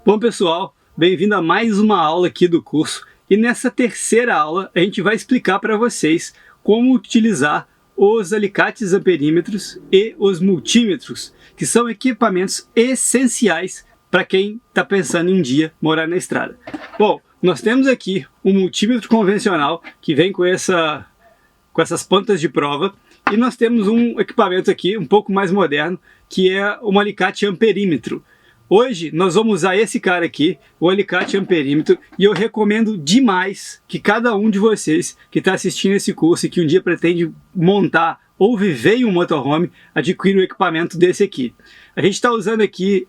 Bom pessoal, bem-vindo a mais uma aula aqui do curso e nessa terceira aula a gente vai explicar para vocês como utilizar os alicates amperímetros e os multímetros, que são equipamentos essenciais para quem está pensando em um dia morar na estrada. Bom, nós temos aqui um multímetro convencional que vem com essas pontas de prova e nós temos um equipamento aqui um pouco mais moderno que é um alicate amperímetro. Hoje nós vamos usar esse cara aqui, o alicate amperímetro, e eu recomendo demais que cada um de vocês que está assistindo esse curso e que um dia pretende montar ou viver em um motorhome, adquira um equipamento desse aqui. A gente está usando aqui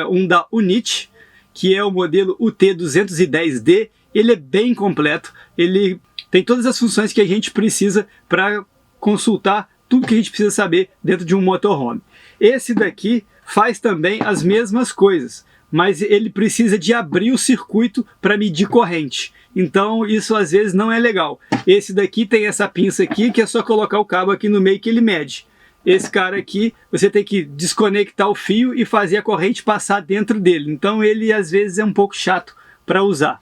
um da Unit, que é o modelo UT210D, ele é bem completo, ele tem todas as funções que a gente precisa para consultar tudo que a gente precisa saber dentro de um motorhome. Esse daqui faz também as mesmas coisas, mas ele precisa de abrir o circuito para medir corrente. Então isso às vezes não é legal. Esse daqui tem essa pinça aqui que é só colocar o cabo aqui no meio que ele mede. Esse cara aqui você tem que desconectar o fio e fazer a corrente passar dentro dele. Então ele às vezes é um pouco chato para usar.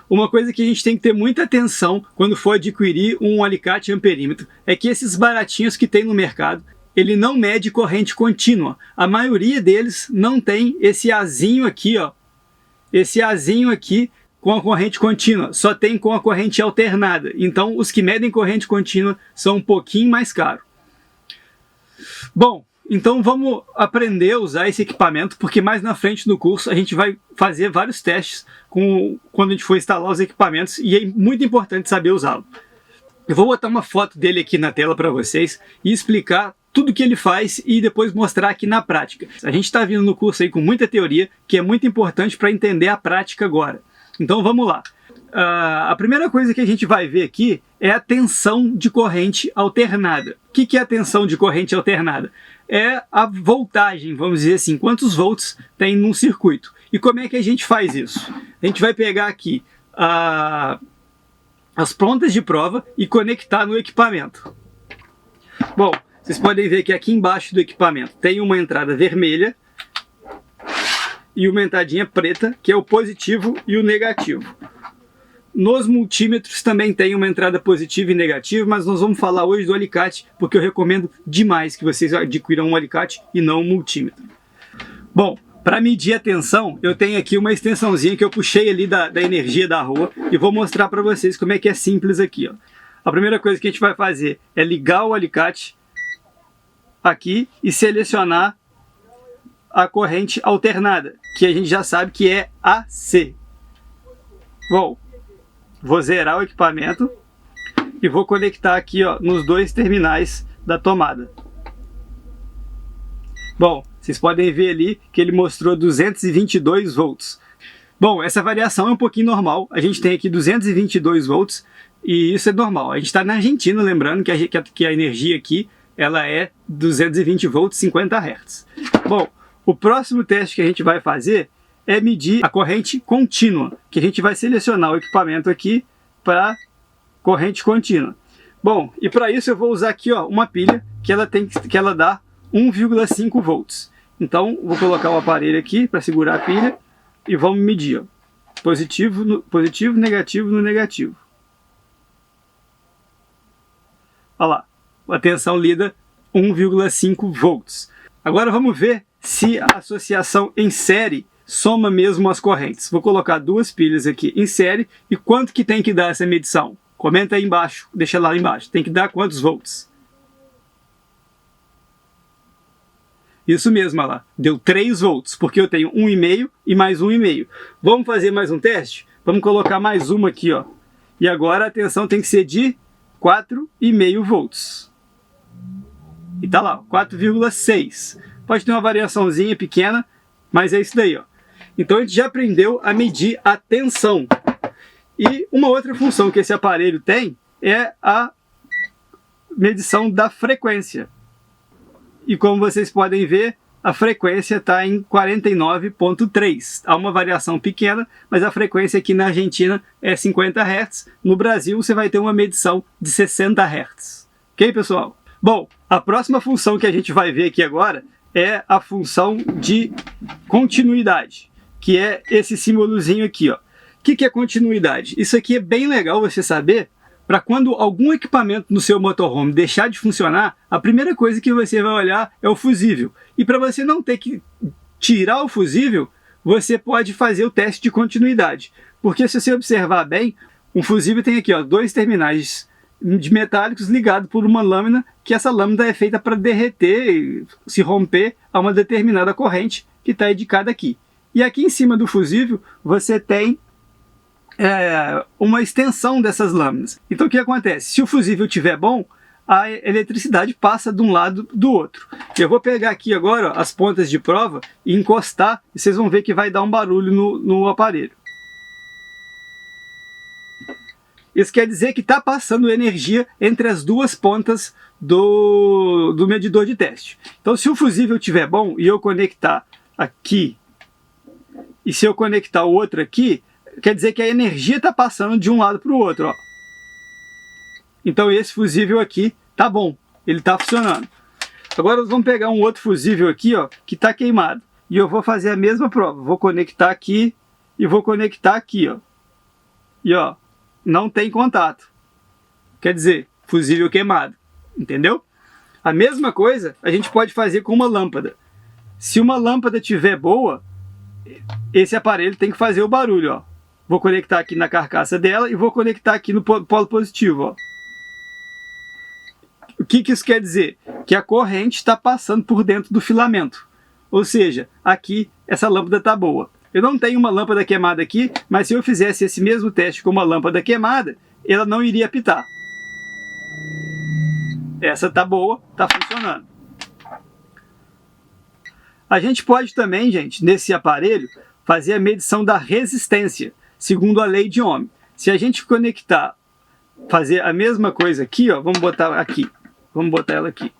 Uma coisa que a gente tem que ter muita atenção quando for adquirir um alicate amperímetro é que esses baratinhos que tem no mercado, ele não mede corrente contínua. A maioria deles não tem esse azinho aqui, ó. Esse azinho aqui com a corrente contínua. Só tem com a corrente alternada. Então, os que medem corrente contínua são um pouquinho mais caros. Bom, então vamos aprender a usar esse equipamento, porque mais na frente no curso a gente vai fazer vários testes quando a gente for instalar os equipamentos e é muito importante saber usá-lo. Eu vou botar uma foto dele aqui na tela para vocês e explicar tudo que ele faz e depois mostrar aqui na prática. A gente está vindo no curso aí com muita teoria, que é muito importante para entender a prática agora. Então vamos lá. A primeira coisa que a gente vai ver aqui é a tensão de corrente alternada. O que é a tensão de corrente alternada? É a voltagem, vamos dizer assim, quantos volts tem num circuito. E como é que a gente faz isso? A gente vai pegar aqui as pontas de prova e conectar no equipamento. Bom, vocês podem ver que aqui embaixo do equipamento tem uma entrada vermelha e uma entradinha preta, que é o positivo e o negativo. Nos multímetros também tem uma entrada positiva e negativa, mas nós vamos falar hoje do alicate, porque eu recomendo demais que vocês adquiram um alicate e não um multímetro. Bom, para medir a tensão, eu tenho aqui uma extensãozinha que eu puxei ali da energia da rua e vou mostrar para vocês como é que é simples aqui, ó. A primeira coisa que a gente vai fazer é ligar o alicate aqui e selecionar a corrente alternada, que a gente já sabe que é AC. Bom, vou zerar o equipamento e vou conectar aqui, ó, nos dois terminais da tomada. Bom, vocês podem ver ali que ele mostrou 222 volts. Bom, essa variação é um pouquinho normal. A gente tem aqui 222 volts e isso é normal. A gente está na Argentina, lembrando que a energia aqui ela é 220 volts, 50 Hz. Bom, o próximo teste que a gente vai fazer é medir a corrente contínua, que a gente vai selecionar o equipamento aqui para corrente contínua. Bom, e para isso eu vou usar aqui, ó, uma pilha que ela dá 1,5 volts. Então, vou colocar o aparelho aqui para segurar a pilha e vamos medir, ó, positivo, negativo no negativo. Olha lá, a tensão lida 1,5 volts. Agora vamos ver se a associação em série soma mesmo as correntes. Vou colocar duas pilhas aqui em série e quanto que tem que dar essa medição? Comenta aí embaixo, deixa lá embaixo. Tem que dar quantos volts? Isso mesmo, olha lá, deu 3 volts, porque eu tenho 1,5 e mais 1,5. Vamos fazer mais um teste? Vamos colocar mais uma aqui, ó. E agora a tensão tem que ser de 4,5 volts. E tá lá, 4,6. Pode ter uma variaçãozinha pequena, mas é isso daí, ó. Então a gente já aprendeu a medir a tensão. E uma outra função que esse aparelho tem é a medição da frequência. E como vocês podem ver, a frequência está em 49,3. Há uma variação pequena, mas a frequência aqui na Argentina é 50 Hz. No Brasil você vai ter uma medição de 60 Hz. Ok, pessoal? Bom, a próxima função que a gente vai ver aqui agora é a função de continuidade, que é esse símbolozinho aqui, ó. O que é continuidade? Isso aqui é bem legal você saber para quando algum equipamento no seu motorhome deixar de funcionar, a primeira coisa que você vai olhar é o fusível. E para você não ter que tirar o fusível, você pode fazer o teste de continuidade. Porque se você observar bem, um fusível tem aqui, ó, 2 terminais de metálicos ligados por uma lâmina, que essa lâmina é feita para derreter e se romper a uma determinada corrente que está indicada aqui. E aqui em cima do fusível você tem uma extensão dessas lâminas. Então o que acontece? Se o fusível estiver bom, a eletricidade passa de um lado do outro. Eu vou pegar aqui agora, ó, as pontas de prova e encostar, e vocês vão ver que vai dar um barulho no aparelho. Isso quer dizer que está passando energia entre as duas pontas do medidor de teste. Então se o fusível estiver bom e eu conectar aqui, e se eu conectar o outro aqui, quer dizer que a energia está passando de um lado para o outro, ó. Então esse fusível aqui tá bom, ele está funcionando. Agora nós vamos pegar um outro fusível aqui, ó, que está queimado. E eu vou fazer a mesma prova. Vou conectar aqui e vou conectar aqui, ó. E ó, não tem contato. Quer dizer, fusível queimado. Entendeu? A mesma coisa a gente pode fazer com uma lâmpada. Se uma lâmpada estiver boa, esse aparelho tem que fazer o barulho, ó. Vou conectar aqui na carcaça dela e vou conectar aqui no polo positivo, ó. O que isso quer dizer? Que a corrente está passando por dentro do filamento. Ou seja, aqui essa lâmpada está boa. Eu não tenho uma lâmpada queimada aqui, mas se eu fizesse esse mesmo teste com uma lâmpada queimada, ela não iria apitar. Essa está boa, está funcionando. A gente pode também, gente, nesse aparelho, fazer a medição da resistência, segundo a lei de Ohm. Se a gente conectar, fazer a mesma coisa aqui, ó, vamos botar aqui, vamos botar ela aqui.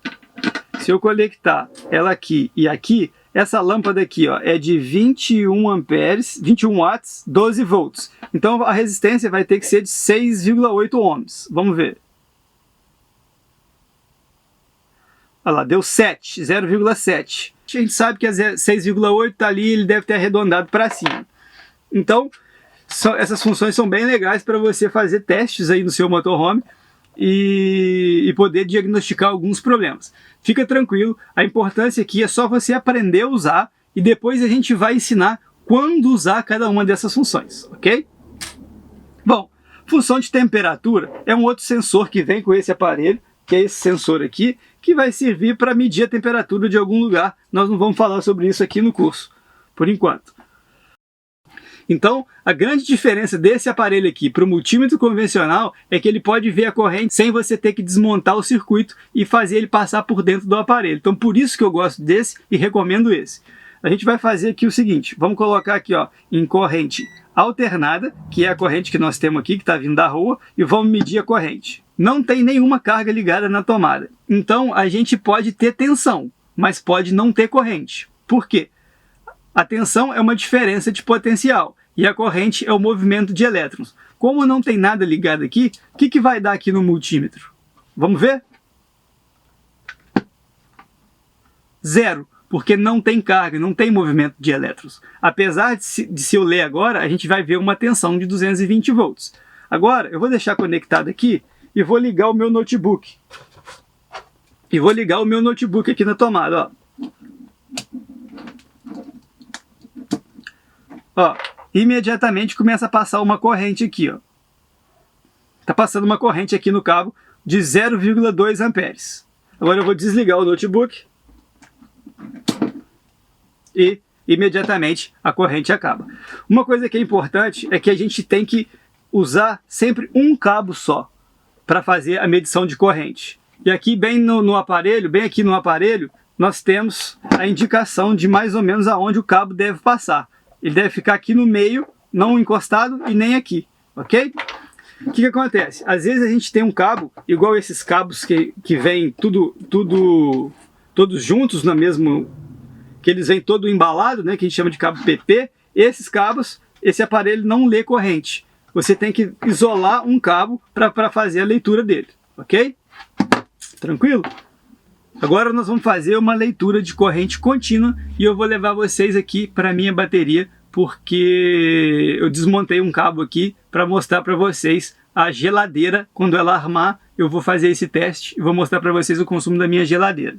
Se eu conectar ela aqui e aqui, essa lâmpada aqui, ó, é de 21 amperes, 21 watts, 12 volts. Então a resistência vai ter que ser de 6,8 ohms. Vamos ver. Olha lá, deu 7, 0,7. A gente sabe que a 6,8 está ali, ele deve ter arredondado para cima. Então, essas funções são bem legais para você fazer testes aí no seu motorhome e poder diagnosticar alguns problemas. Fica tranquilo, a importância aqui é só você aprender a usar e depois a gente vai ensinar quando usar cada uma dessas funções, ok? Bom, função de temperatura é um outro sensor que vem com esse aparelho, que é esse sensor aqui, que vai servir para medir a temperatura de algum lugar. Nós não vamos falar sobre isso aqui no curso, por enquanto. Então, a grande diferença desse aparelho aqui para o multímetro convencional é que ele pode ver a corrente sem você ter que desmontar o circuito e fazer ele passar por dentro do aparelho. Então, por isso que eu gosto desse e recomendo esse. A gente vai fazer aqui o seguinte, vamos colocar aqui, ó, em corrente alternada, que é a corrente que nós temos aqui, que está vindo da rua, e vamos medir a corrente. Não tem nenhuma carga ligada na tomada. Então, a gente pode ter tensão, mas pode não ter corrente. Por quê? A tensão é uma diferença de potencial e a corrente é o movimento de elétrons. Como não tem nada ligado aqui, o que vai dar aqui no multímetro? Vamos ver? 0, porque não tem carga, não tem movimento de elétrons. Apesar de se eu ler agora, a gente vai ver uma tensão de 220 volts. Agora, eu vou deixar conectado aqui e vou ligar o meu notebook. E vou ligar o meu notebook aqui na tomada, ó. Ó, imediatamente começa a passar uma corrente aqui, ó. Tá passando uma corrente aqui no cabo de 0,2 amperes. Agora eu vou desligar o notebook e imediatamente a corrente acaba. Uma coisa que é importante é que a gente tem que usar sempre um cabo só para fazer a medição de corrente. E aqui bem no aparelho, bem aqui no aparelho, nós temos a indicação de mais ou menos aonde o cabo deve passar. Ele deve ficar aqui no meio, não encostado e nem aqui, ok? O que acontece? Às vezes a gente tem um cabo, igual esses cabos que vêm todos juntos na mesma, que eles vêm todo embalado, né, que a gente chama de cabo PP. Esses cabos, esse aparelho não lê corrente. Você tem que isolar um cabo para fazer a leitura dele, ok? Tranquilo? Agora nós vamos fazer uma leitura de corrente contínua e eu vou levar vocês aqui para a minha bateria, porque eu desmontei um cabo aqui para mostrar para vocês a geladeira. Quando ela armar, eu vou fazer esse teste e vou mostrar para vocês o consumo da minha geladeira.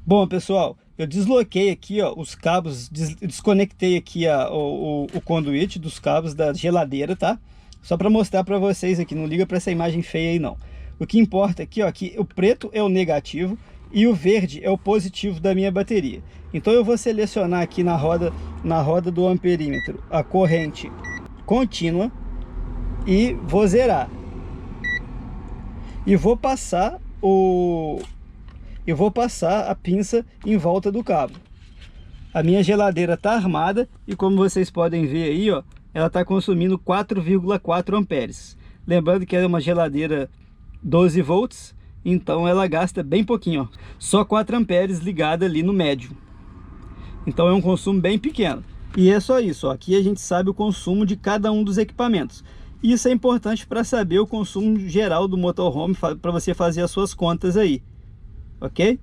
Bom, pessoal, eu desloquei aqui os cabos, desconectei aqui o conduíte dos cabos da geladeira, tá? Só para mostrar para vocês aqui, não liga para essa imagem feia aí não. O que importa aqui, que o preto é o negativo e o verde é o positivo da minha bateria. Então eu vou selecionar aqui na roda do amperímetro a corrente contínua e vou zerar. E vou passar a pinça em volta do cabo. A minha geladeira está armada e, como vocês podem ver aí, ela está consumindo 4,4 amperes. Lembrando que é uma geladeira 12 volts, então ela gasta bem pouquinho, só 4 amperes ligada ali no médio. Então é um consumo bem pequeno. E é só isso, aqui a gente sabe o consumo de cada um dos equipamentos. Isso é importante para saber o consumo geral do motorhome, para você fazer as suas contas aí, ok?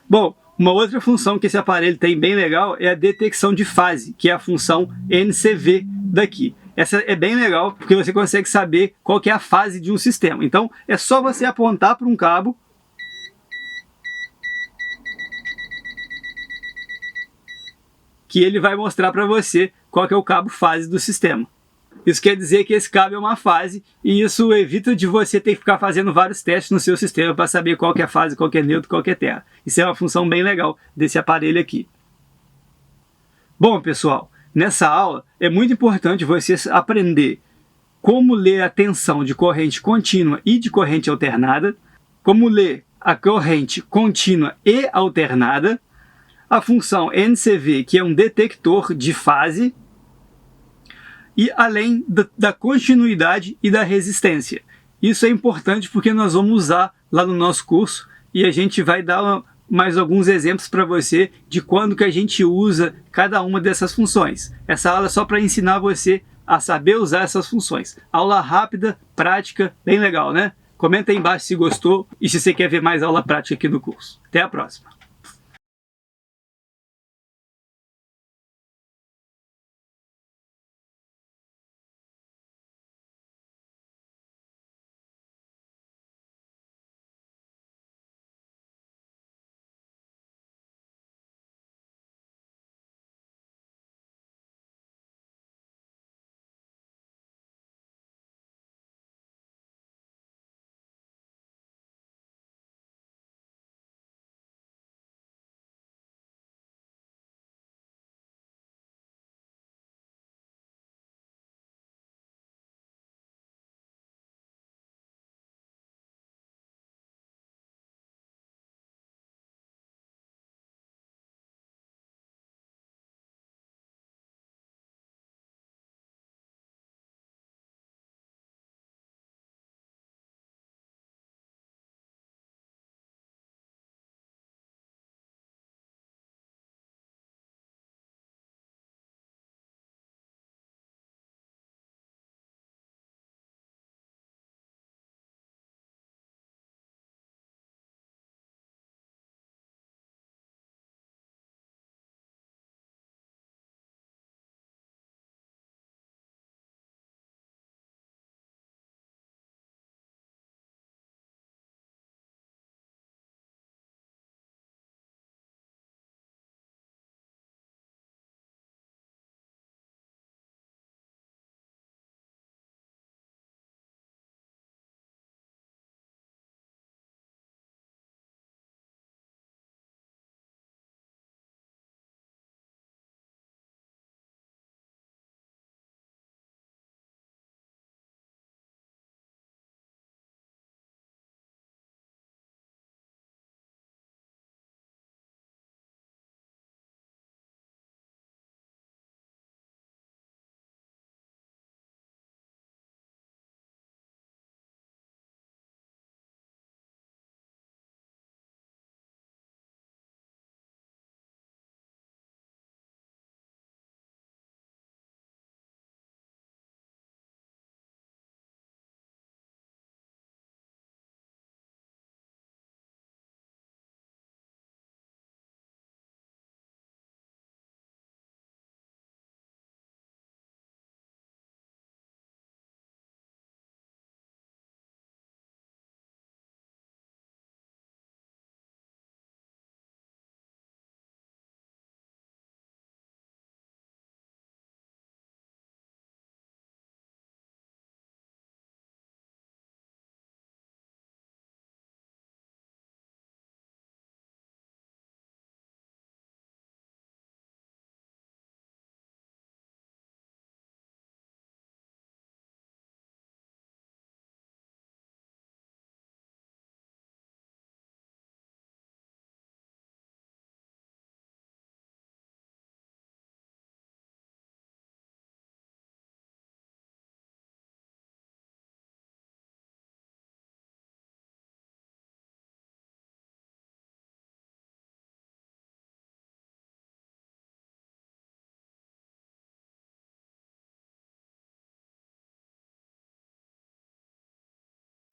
Bom, uma outra função que esse aparelho tem bem legal é a detecção de fase, que é a função NCV daqui. Essa é bem legal porque você consegue saber qual que é a fase de um sistema. Então é só você apontar para um cabo que ele vai mostrar para você qual que é o cabo fase do sistema. Isso quer dizer que esse cabo é uma fase e isso evita de você ter que ficar fazendo vários testes no seu sistema para saber qual que é fase, qual que é neutro, qual que é terra. Isso é uma função bem legal desse aparelho aqui. Bom, pessoal, nessa aula é muito importante você aprender como ler a tensão de corrente contínua e de corrente alternada, como ler a corrente contínua e alternada, a função NCV, que é um detector de fase, e além da continuidade e da resistência. Isso é importante porque nós vamos usar lá no nosso curso e a gente vai dar mais alguns exemplos para você de quando que a gente usa cada uma dessas funções. Essa aula é só para ensinar você a saber usar essas funções. Aula rápida, prática, bem legal, né? Comenta aí embaixo se gostou e se você quer ver mais aula prática aqui no curso. Até a próxima!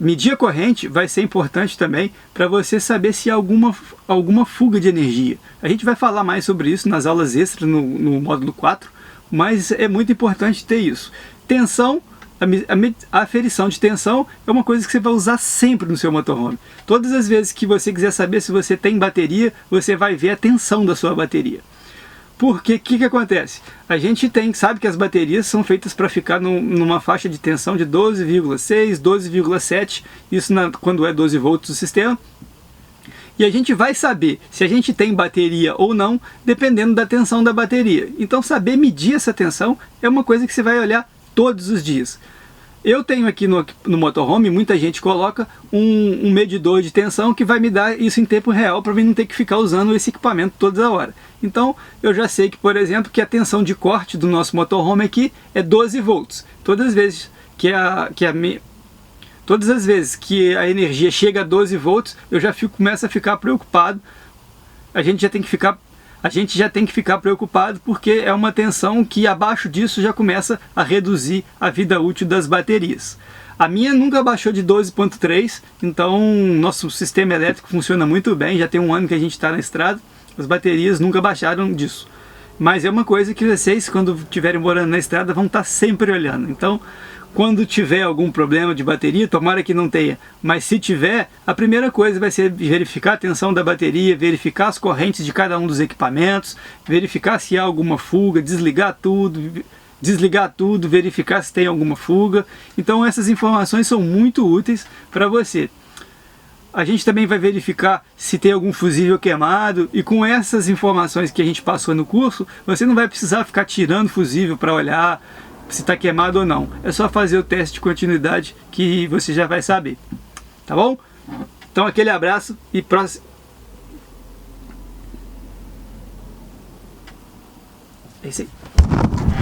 Medir a corrente vai ser importante também para você saber se há alguma fuga de energia. A gente vai falar mais sobre isso nas aulas extras no módulo 4, mas é muito importante ter isso. Tensão, a aferição de tensão é uma coisa que você vai usar sempre no seu motorhome. Todas as vezes que você quiser saber se você tem bateria, você vai ver a tensão da sua bateria. Porque o que acontece? A gente sabe que as baterias são feitas para ficar numa faixa de tensão de 12,6, 12,7, isso quando é 12 volts do sistema. E a gente vai saber se a gente tem bateria ou não, dependendo da tensão da bateria. Então saber medir essa tensão é uma coisa que você vai olhar todos os dias. Eu tenho aqui no motorhome, muita gente coloca um medidor de tensão que vai me dar isso em tempo real para mim não ter que ficar usando esse equipamento toda hora. Então eu já sei que, por exemplo, que a tensão de corte do nosso motorhome aqui é 12 volts. Todas as vezes que a energia chega a 12 volts, eu já começo a ficar preocupado. A gente já tem que ficar preocupado porque é uma tensão que abaixo disso já começa a reduzir a vida útil das baterias. A minha nunca baixou de 12,3, então nosso sistema elétrico funciona muito bem, já tem um ano que a gente está na estrada, as baterias nunca baixaram disso. Mas é uma coisa que vocês, quando estiverem morando na estrada, vão estar sempre olhando. Então, quando tiver algum problema de bateria, tomara que não tenha, mas se tiver, a primeira coisa vai ser verificar a tensão da bateria, verificar as correntes de cada um dos equipamentos, verificar se há alguma fuga, desligar tudo, verificar se tem alguma fuga. Então essas informações são muito úteis para você. A gente também vai verificar se tem algum fusível queimado, e com essas informações que a gente passou no curso, você não vai precisar ficar tirando fusível para olhar se está queimado ou não. É só fazer o teste de continuidade que você já vai saber. Tá bom? Então aquele abraço e próximo. É isso aí.